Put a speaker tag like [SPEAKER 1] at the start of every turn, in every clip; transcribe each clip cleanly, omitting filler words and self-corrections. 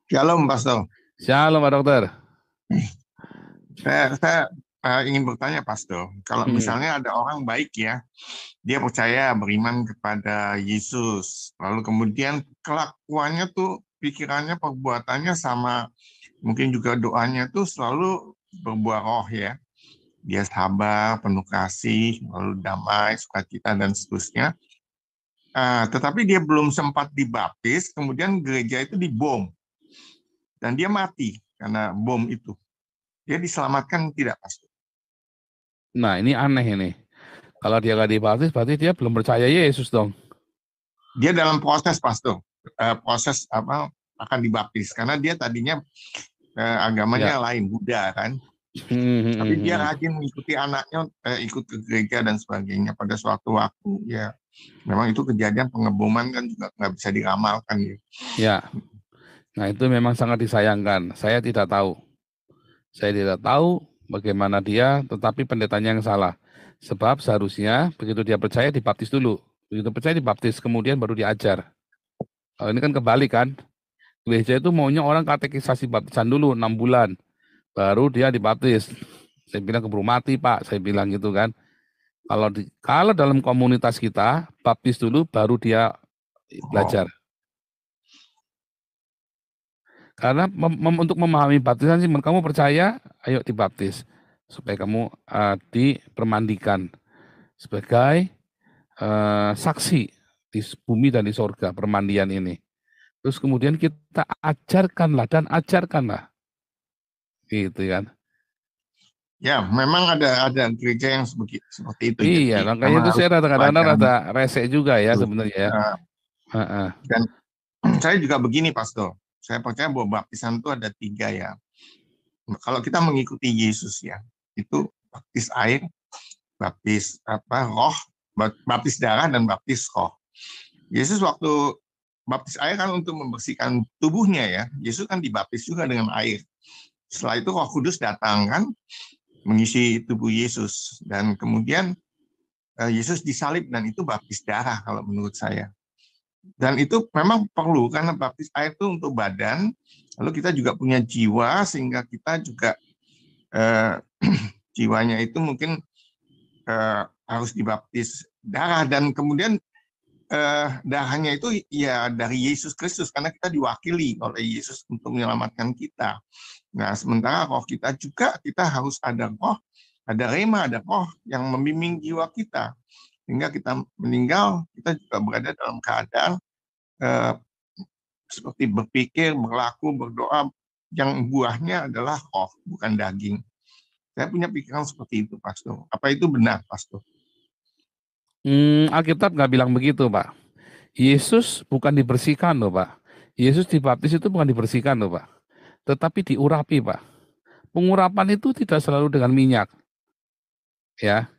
[SPEAKER 1] Shalom, Pastor.
[SPEAKER 2] Shalom, Pak Dokter.
[SPEAKER 1] Saya ingin bertanya, Pastor. Kalau
[SPEAKER 2] Hmm.
[SPEAKER 1] misalnya ada orang baik ya, dia percaya beriman kepada Yesus, lalu kemudian kelakuannya tuh, pikirannya, perbuatannya sama, mungkin juga doanya tuh selalu berbuah roh ya. Dia sabar, penuh kasih, lalu damai, sukacita, dan seterusnya. Tetapi dia belum sempat dibaptis, kemudian gereja itu dibom, dan dia mati karena bom itu. Dia diselamatkan tidak, Pastor?
[SPEAKER 2] Nah, ini aneh ini. Kalau dia nggak dibaptis, berarti dia belum percaya Yesus dong.
[SPEAKER 1] Dia dalam proses, Pastor, proses apa akan dibaptis karena dia tadinya
[SPEAKER 2] Ya.
[SPEAKER 1] agamanya lain, Buddha kan, tapi dia rajin mengikuti anaknya, ikut ke gereja dan sebagainya. Pada suatu waktu ya memang itu kejadian pengeboman kan juga nggak bisa diramalkan ya.
[SPEAKER 2] Ya. Nah, itu memang sangat disayangkan. Saya tidak tahu bagaimana dia, tetapi pendetanya yang salah. Sebab seharusnya begitu dia percaya dibaptis dulu. Begitu percaya dibaptis, kemudian baru diajar. Ini kan kebalik kan. Gereja itu maunya orang katekisasi baptisan dulu 6 bulan. Baru dia dibaptis. Saya bilang keburu mati, Pak. Saya bilang gitu kan. Kalau dalam komunitas kita, baptis dulu baru dia
[SPEAKER 1] Oh,
[SPEAKER 2] belajar. Karena untuk memahami baptisan sih, kamu percaya, ayo dibaptis. Supaya kamu dipermandikan sebagai saksi di bumi dan di sorga, permandian ini. Terus kemudian kita ajarkanlah. Gitu kan.
[SPEAKER 1] ya memang ada gereja yang seperti itu.
[SPEAKER 2] Iya,
[SPEAKER 1] Jadi
[SPEAKER 2] makanya
[SPEAKER 1] memang
[SPEAKER 2] itu
[SPEAKER 1] harus
[SPEAKER 2] saya kadang-kadang
[SPEAKER 1] pelajaran
[SPEAKER 2] rada rese juga ya
[SPEAKER 1] itu.
[SPEAKER 2] sebenarnya ya.
[SPEAKER 1] Nah,
[SPEAKER 2] Heeh.
[SPEAKER 1] dan saya juga begini, Pastor. Saya percaya bahwa baptisan itu ada 3 ya. Kalau kita mengikuti Yesus ya, itu baptis air, baptis roh, baptis darah, dan baptis roh. Yesus waktu baptis air kan untuk membersihkan tubuhnya ya. Yesus kan dibaptis juga dengan air. Setelah itu Roh Kudus datang kan mengisi tubuh Yesus, dan kemudian Yesus disalib, dan itu baptis darah kalau menurut saya. Dan itu memang perlu karena baptis air itu untuk badan, lalu kita juga punya jiwa sehingga kita juga eh, jiwanya itu mungkin harus dibaptis darah, dan kemudian darahnya itu ya dari Yesus Kristus karena kita diwakili oleh Yesus untuk menyelamatkan kita. Nah, sementara roh kita juga, kita harus ada roh, ada rema, ada roh yang membimbing jiwa kita. Sehingga kita meninggal, kita juga berada dalam keadaan eh, seperti berpikir, berlaku, berdoa, yang buahnya adalah roh, bukan daging. Saya punya pikiran seperti itu, Pastor. Apa itu benar, Pastor?
[SPEAKER 2] Alkitab nggak bilang begitu, Pak. Yesus bukan dibersihkan loh, Pak. Yesus dibaptis itu bukan dibersihkan loh, Pak. Tetapi diurapi, Pak. Pengurapan itu tidak selalu dengan minyak, ya.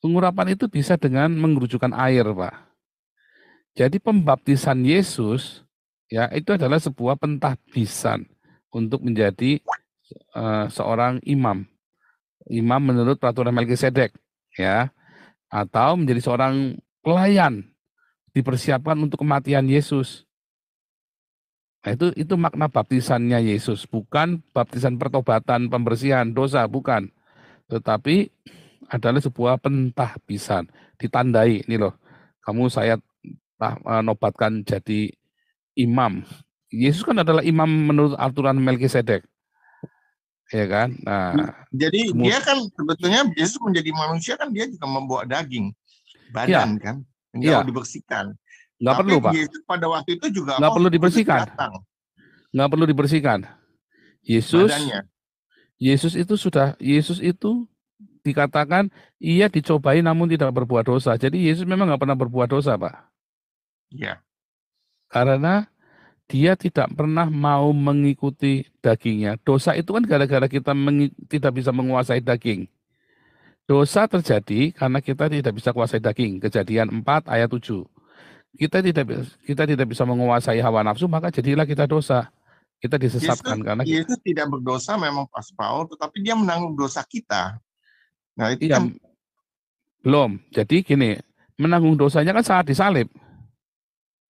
[SPEAKER 2] Pengurapan itu bisa dengan mengerucukkan air, Pak. Jadi pembaptisan Yesus, ya, itu adalah sebuah pentahbisan untuk menjadi seorang imam. Imam menurut peraturan Melkisedek, ya, atau menjadi seorang pelayan dipersiapkan untuk kematian Yesus. Nah, itu makna baptisannya Yesus, bukan baptisan pertobatan, pembersihan dosa, bukan. Tetapi adalah sebuah pentahbisan, ditandai ini loh. Kamu saya nobatkan jadi imam. Yesus kan adalah imam menurut aturan Melkisedek, ya kan? Nah,
[SPEAKER 1] Jadi dia
[SPEAKER 2] kemudian
[SPEAKER 1] kan sebetulnya Yesus menjadi manusia kan dia juga membawa daging,
[SPEAKER 2] ya,
[SPEAKER 1] badan kan, enggak
[SPEAKER 2] ya,
[SPEAKER 1] dibersihkan.
[SPEAKER 2] nggak perlu
[SPEAKER 1] Tapi
[SPEAKER 2] Pak,
[SPEAKER 1] Yesus pada waktu itu juga
[SPEAKER 2] nggak
[SPEAKER 1] Roh
[SPEAKER 2] perlu
[SPEAKER 1] Kudus
[SPEAKER 2] dibersihkan,
[SPEAKER 1] datang
[SPEAKER 2] nggak perlu dibersihkan. Yesus,
[SPEAKER 1] badannya.
[SPEAKER 2] Yesus itu dikatakan ia dicobai namun tidak berbuat dosa. Jadi Yesus memang nggak pernah berbuat dosa, Pak.
[SPEAKER 1] Ya.
[SPEAKER 2] Karena dia tidak pernah mau mengikuti dagingnya. Dosa itu kan gara-gara kita tidak bisa menguasai daging. Dosa terjadi karena kita tidak bisa kuasai daging. Kejadian 4 ayat 7. Kita tidak bisa menguasai hawa nafsu, maka jadilah kita dosa. Kita
[SPEAKER 1] Yesus
[SPEAKER 2] disesatkan karena kita.
[SPEAKER 1] Yesus tidak berdosa memang pas Paul, tetapi dia menanggung dosa kita. Nah, itu
[SPEAKER 2] Iya,
[SPEAKER 1] kan.
[SPEAKER 2] belum. Jadi gini, menanggung dosanya kan saat disalib.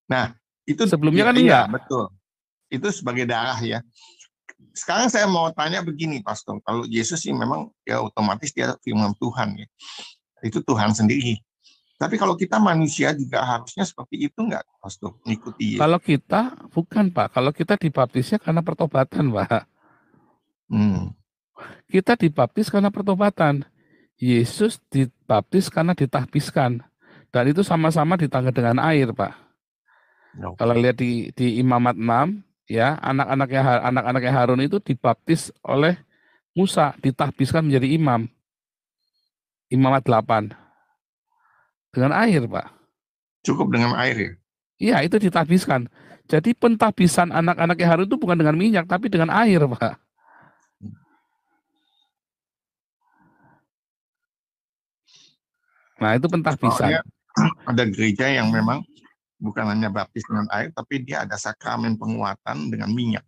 [SPEAKER 1] Nah, itu
[SPEAKER 2] Sebelumnya
[SPEAKER 1] ya,
[SPEAKER 2] kan
[SPEAKER 1] iya
[SPEAKER 2] enggak.
[SPEAKER 1] betul. itu sebagai darah ya. Sekarang saya mau tanya begini, Pastor. Kalau Yesus sih memang ya otomatis dia firman Tuhan ya. Itu Tuhan sendiri. Tapi kalau kita manusia juga harusnya seperti itu enggak, Pastor? Mengikuti Yesus.
[SPEAKER 2] Kalau kita, bukan Pak, kalau kita dibaptisnya karena pertobatan Pak. Kita dibaptis karena pertobatan. Yesus dibaptis karena ditahbiskan. Dan itu sama-sama ditangga dengan air Pak.
[SPEAKER 1] Okay.
[SPEAKER 2] Kalau lihat di Imamat 6, ya anak-anaknya Harun itu dibaptis oleh Musa, ditahbiskan menjadi imam. Imamat 8. Dengan air, Pak.
[SPEAKER 1] Cukup dengan air ya?
[SPEAKER 2] Iya, itu ditahbiskan. Jadi pentahbisan anak-anaknya Harun itu bukan dengan minyak, tapi dengan air, Pak. Nah, itu pentahbisan.
[SPEAKER 1] Soalnya ada gereja yang memang bukan hanya baptis dengan air, tapi dia ada sakramen penguatan dengan minyak.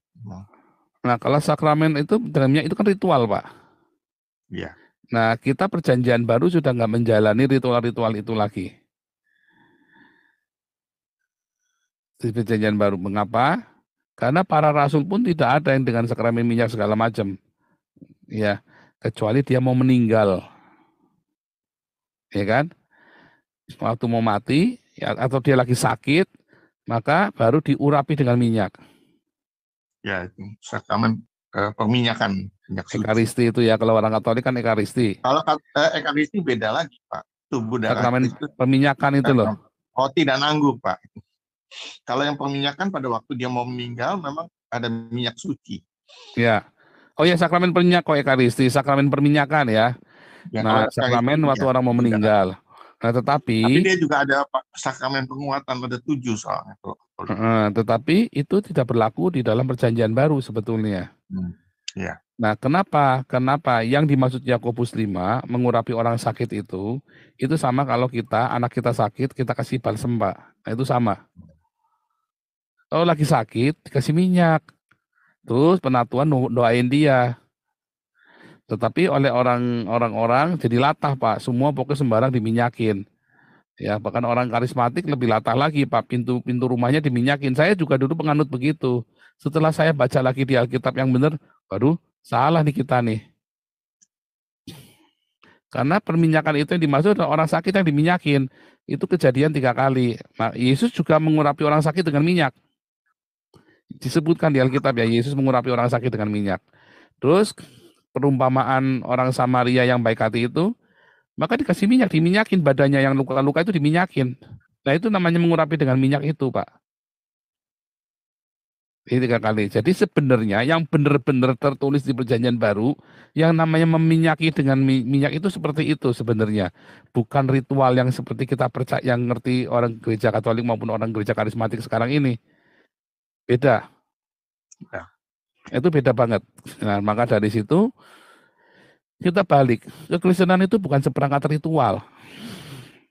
[SPEAKER 2] Nah, kalau sakramen itu dengan minyak itu kan ritual, Pak.
[SPEAKER 1] Iya.
[SPEAKER 2] Nah, kita perjanjian baru sudah nggak menjalani ritual-ritual itu lagi. Di perjanjian baru, mengapa? Karena para rasul pun tidak ada yang dengan sakramen minyak segala macam, ya, kecuali dia mau meninggal, ya kan? Waktu mau mati, ya, atau dia lagi sakit, maka baru diurapi dengan minyak.
[SPEAKER 1] Ya, itu sakramen perminyakan, minyak suci.
[SPEAKER 2] Ekaristi itu ya, kalau orang Katolik kan ekaristi.
[SPEAKER 1] Kalau ekaristi beda lagi, Pak. Tubuh darah
[SPEAKER 2] Sakramen
[SPEAKER 1] itu
[SPEAKER 2] perminyakan itu loh.
[SPEAKER 1] Roti dan anggur, Pak. Kalau yang perminyakan pada waktu dia mau meninggal memang ada minyak suci.
[SPEAKER 2] Ya. Oh ya, sakramen perminyak kok ekaristi, sakramen perminyakan ya.
[SPEAKER 1] Ya,
[SPEAKER 2] nah, sakramen waktu orang mau meninggal. Nah, tapi
[SPEAKER 1] dia juga ada sakramen penguatan, ada 7 soalnya.
[SPEAKER 2] Tetapi itu tidak berlaku di dalam perjanjian baru sebetulnya.
[SPEAKER 1] Ya.
[SPEAKER 2] Nah, kenapa? Kenapa yang dimaksud Yakobus 5 mengurapi orang sakit itu sama kalau anak kita sakit, kita kasih balsem, Pak. Nah, itu sama. Kalau lagi sakit, dikasih minyak. Terus penatuan doain dia. Tetapi oleh orang-orang jadi latah, Pak. Semua pokoknya sembarang diminyakin. Ya, bahkan orang karismatik lebih latah lagi, Pak. Pintu rumahnya diminyakin. Saya juga dulu penganut begitu. Setelah saya baca lagi di Alkitab yang benar, baru salah nih kita nih. Karena perminyakan itu yang dimaksud adalah orang sakit yang diminyakin. Itu kejadian 3 kali. Nah, Yesus juga mengurapi orang sakit dengan minyak. Disebutkan di Alkitab ya, Yesus mengurapi orang sakit dengan minyak. Terus perumpamaan orang Samaria yang baik hati itu, maka dikasih minyak, diminyakin badannya yang luka-luka itu diminyakin. Nah, itu namanya mengurapi dengan minyak itu, Pak. Ini 3 kali. Jadi sebenarnya yang benar-benar tertulis di perjanjian baru, yang namanya meminyaki dengan minyak itu seperti itu sebenarnya. Bukan ritual yang seperti kita percaya, yang ngerti orang gereja Katolik maupun orang gereja karismatik sekarang ini. Beda. Ya. Itu beda banget. Nah, maka dari situ kita balik. Kekristenan itu bukan seperangkat ritual.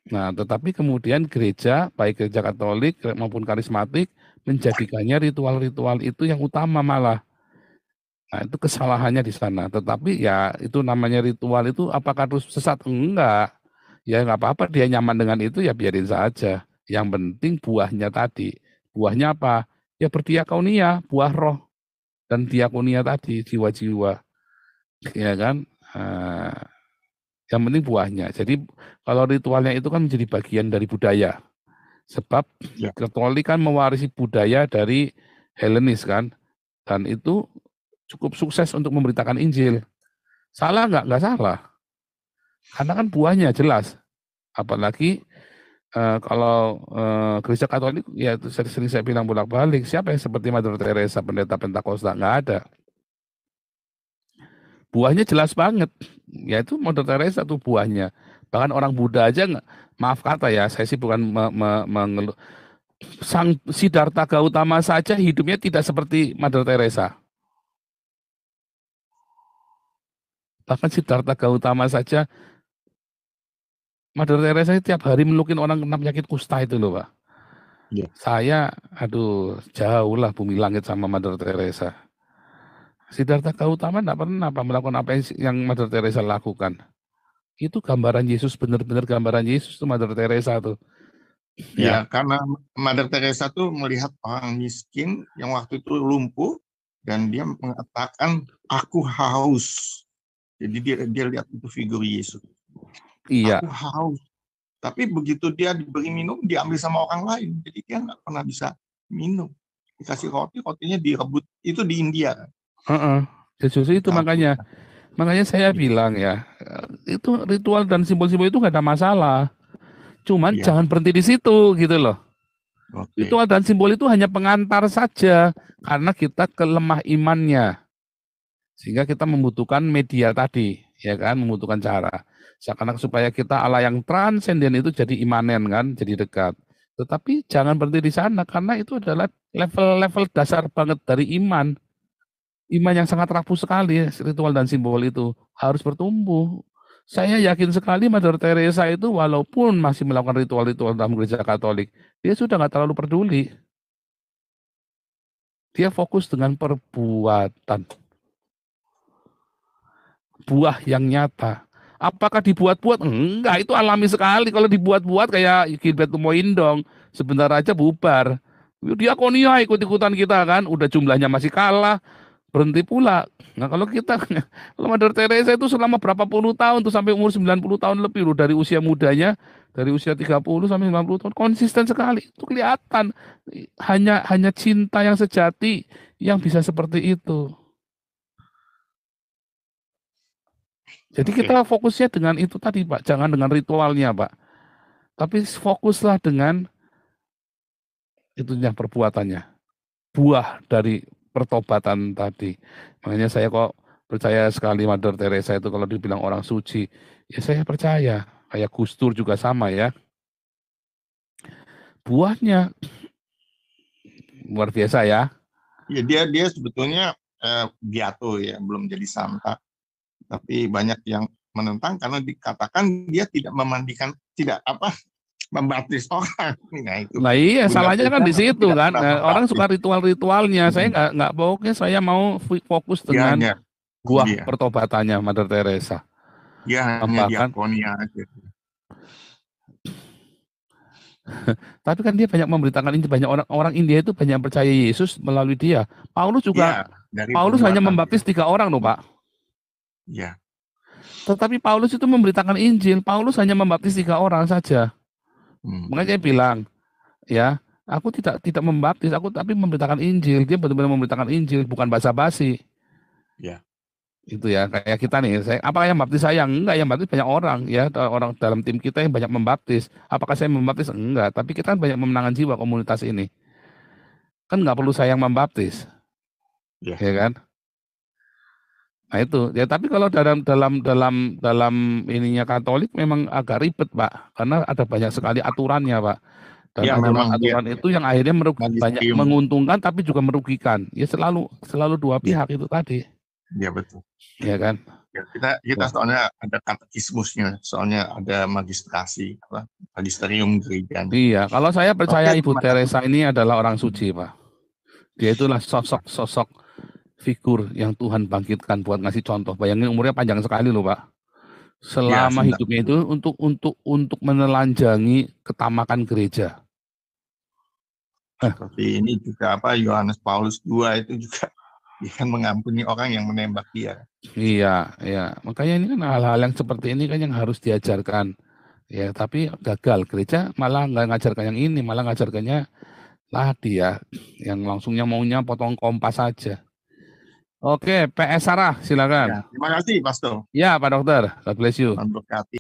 [SPEAKER 2] Nah, tetapi kemudian gereja, baik gereja Katolik maupun karismatik, menjadikannya ritual-ritual itu yang utama malah. Nah, itu kesalahannya di sana. Tetapi ya itu namanya ritual itu apakah terus sesat? Enggak. Ya nggak apa-apa, dia nyaman dengan itu ya biarin saja. Yang penting buahnya tadi. Buahnya apa? Ya berdiakonia, buah roh. Dan diakonia tadi, jiwa-jiwa. Ya kan? Yang penting buahnya. Jadi kalau ritualnya itu kan menjadi bagian dari budaya. Sebab Katolik kan mewarisi budaya dari Helenis kan. Dan itu cukup sukses untuk memberitakan Injil. Salah nggak? Nggak salah. Karena kan buahnya jelas. Apalagi kalau gereja Katolik, ya sering saya bilang bolak-balik, siapa yang seperti Mother Teresa, pendeta Pentakosta? Nggak ada. Buahnya jelas banget, yaitu Mother Teresa tuh buahnya. Bahkan orang Buddha aja, maaf kata ya, saya sih bukan mengeluh. Sang Siddhartha Gautama saja hidupnya tidak seperti Mother Teresa. Bahkan Siddhartha Gautama saja, Mother Teresa tiap hari melukin orang kena penyakit kusta itu loh, Pak. Ya. Saya, jauh lah bumi langit sama Mother Teresa. Siddhartha Gautama tidak pernah melakukan apa yang Mother Teresa lakukan. Itu gambaran Yesus, benar-benar gambaran Yesus itu Mother Teresa tuh.
[SPEAKER 1] Ya, karena Mother Teresa tuh melihat orang miskin yang waktu itu lumpuh dan dia mengatakan aku haus. Jadi dia lihat itu figur Yesus.
[SPEAKER 2] Iya.
[SPEAKER 1] Aku haus. Tapi begitu dia diberi minum, diambil sama orang lain. Jadi dia nggak pernah bisa minum. Dikasih roti, rotinya direbut. Itu di India.
[SPEAKER 2] Heeh. Justru itu makanya.
[SPEAKER 1] Calcutta.
[SPEAKER 2] Makanya saya
[SPEAKER 1] Ya,
[SPEAKER 2] bilang ya, itu ritual dan simbol-simbol itu nggak ada masalah. Cuman
[SPEAKER 1] ya,
[SPEAKER 2] jangan berhenti di situ gitu loh.
[SPEAKER 1] oke.
[SPEAKER 2] Ritual dan simbol itu hanya pengantar saja karena kita kelemah imannya. Sehingga kita membutuhkan media tadi, ya kan, membutuhkan cara. Seakan supaya kita Allah yang transenden itu jadi imanen kan, jadi dekat. Tetapi jangan berhenti di sana karena itu adalah level-level dasar banget dari iman. Iman yang sangat rapuh sekali, ritual dan simbol itu harus bertumbuh. Saya yakin sekali Mother Teresa itu walaupun masih melakukan ritual-ritual dalam gereja Katolik, dia sudah nggak terlalu peduli. Dia fokus dengan perbuatan, buah yang nyata. Apakah dibuat-buat? Enggak, itu alami sekali. Kalau dibuat-buat kayak Gilbert Tumoindong, sebentar aja bubar. Diakonia ikut-ikutan kita kan, udah jumlahnya masih kalah, berhenti pula. Nah kalau kita, kalau Mother Teresa itu selama berapa puluh tahun tuh sampai umur 90 tahun lebih loh, dari usia mudanya, dari usia 30 sampai 90 tahun, konsisten sekali. Itu kelihatan. Hanya hanya cinta yang sejati yang bisa seperti itu. Jadi
[SPEAKER 1] Oke.
[SPEAKER 2] kita fokusnya dengan itu tadi Pak, jangan dengan ritualnya Pak. Tapi fokuslah dengan itunya perbuatannya. Buah dari pertobatan tadi. Makanya saya kok percaya sekali Mother Teresa itu kalau dibilang orang suci. Ya saya percaya. Kayak Gus Dur juga sama ya. Buahnya luar biasa ya.
[SPEAKER 1] Ya, dia sebetulnya beato ya, belum jadi santa. Tapi banyak yang menentang karena dikatakan dia tidak memandikan, tidak apa, membaptis orang. Nah itu
[SPEAKER 2] Nah iya
[SPEAKER 1] punya
[SPEAKER 2] salahnya kan
[SPEAKER 1] gereja
[SPEAKER 2] di
[SPEAKER 1] tapi
[SPEAKER 2] situ
[SPEAKER 1] tidak
[SPEAKER 2] kan.
[SPEAKER 1] pernah
[SPEAKER 2] Nah, orang
[SPEAKER 1] membaptis.
[SPEAKER 2] suka ritual-ritualnya. Saya
[SPEAKER 1] Mm-mm.
[SPEAKER 2] nggak pokoknya saya mau fokus
[SPEAKER 1] Dia
[SPEAKER 2] dengan
[SPEAKER 1] hanya
[SPEAKER 2] buah
[SPEAKER 1] dia
[SPEAKER 2] pertobatannya Mother Teresa.
[SPEAKER 1] dia hanya
[SPEAKER 2] Tambahkan.
[SPEAKER 1] diakonia aja.
[SPEAKER 2] Tapi kan dia banyak memberitakan ini, banyak orang India itu banyak percaya Yesus melalui dia. Paulus juga,
[SPEAKER 1] Ya, dari
[SPEAKER 2] Paulus hanya
[SPEAKER 1] perbuatan dia.
[SPEAKER 2] membaptis 3 orang loh Pak.
[SPEAKER 1] Ya,
[SPEAKER 2] Tetapi Paulus itu memberitakan Injil. Paulus hanya membaptis 3 orang saja. Makanya dia
[SPEAKER 1] betul.
[SPEAKER 2] bilang, ya, aku tidak membaptis, aku tapi memberitakan Injil. Dia benar-benar memberitakan Injil, bukan basa-basi.
[SPEAKER 1] Ya,
[SPEAKER 2] Itu ya, kayak kita nih. Saya, apakah yang baptis saya? Enggak, yang baptis banyak orang ya, orang dalam tim kita yang banyak membaptis. Apakah saya membaptis? Enggak, tapi kita kan banyak memenangkan jiwa komunitas ini. Kan nggak perlu saya yang membaptis,
[SPEAKER 1] ya,
[SPEAKER 2] ya kan? Nah itu ya, tapi kalau dalam ininya Katolik memang agak ribet Pak, karena ada banyak sekali aturannya Pak, dan
[SPEAKER 1] ya memang dia
[SPEAKER 2] aturan-aturan itu yang akhirnya banyak
[SPEAKER 1] magisterium.
[SPEAKER 2] menguntungkan tapi juga merugikan. Ya selalu selalu dua
[SPEAKER 1] Ya,
[SPEAKER 2] pihak itu tadi,
[SPEAKER 1] ya betul.
[SPEAKER 2] ya kan?
[SPEAKER 1] Ya, kita
[SPEAKER 2] Wah,
[SPEAKER 1] soalnya ada katekismusnya, soalnya ada magistrasi, apa, magisterium gerejanya.
[SPEAKER 2] iya, kalau saya
[SPEAKER 1] Oke,
[SPEAKER 2] percaya Ibu
[SPEAKER 1] terima kasih.
[SPEAKER 2] Teresa ini adalah orang suci Pak. Dia itulah sosok-sosok figur yang Tuhan bangkitkan buat ngasih contoh. Bayangin umurnya panjang sekali loh Pak.
[SPEAKER 1] Ya,
[SPEAKER 2] Selama hidupnya
[SPEAKER 1] 90.
[SPEAKER 2] itu untuk menelanjangi ketamakan gereja.
[SPEAKER 1] Seperti ini juga apa Yohanes Paulus II itu juga dia kan mengampuni orang yang menembak dia.
[SPEAKER 2] Iya, iya. Makanya ini kan hal-hal yang seperti ini kan yang harus diajarkan. Ya, tapi gagal. Gereja malah nggak ngajarkan yang ini, malah ngajarkannya tadi ya, yang langsungnya maunya potong kompas saja. Oke, PS Sarah, silakan.
[SPEAKER 1] Ya, terima kasih Pastor.
[SPEAKER 2] Ya, Pak Dokter. God bless you.
[SPEAKER 1] Tuhan berkati.